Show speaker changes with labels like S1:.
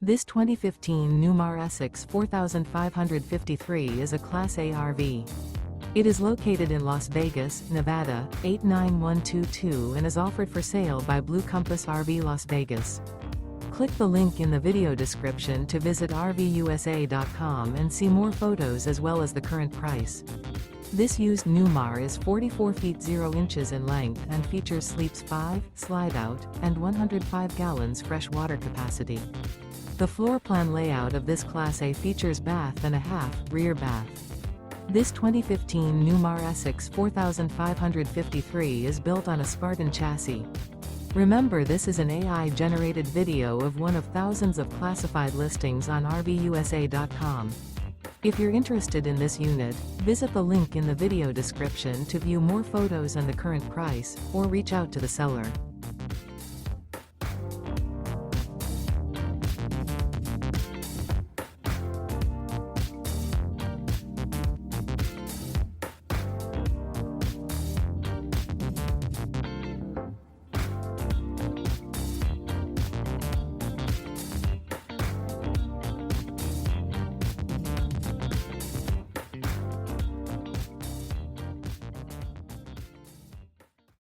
S1: This 2015 Newmar Essex 4553 is a Class A RV. It is located in Las Vegas, Nevada, 89122 and is offered for sale by Blue Compass RV Las Vegas. Click the link in the video description to visit RVUSA.com and see more photos as well as the current price. This used Newmar is 44 feet 0 inches in length and features sleeps 5, slide-out, and 105 gallons fresh water capacity. The floor plan layout of this Class A features bath and a half, rear bath. This 2015 Newmar Essex 4553 is built on a Spartan chassis. Remember, this is an AI-generated video of one of thousands of classified listings on RVUSA.com. If you're interested in this unit, visit the link in the video description to view more photos and the current price, or reach out to the seller.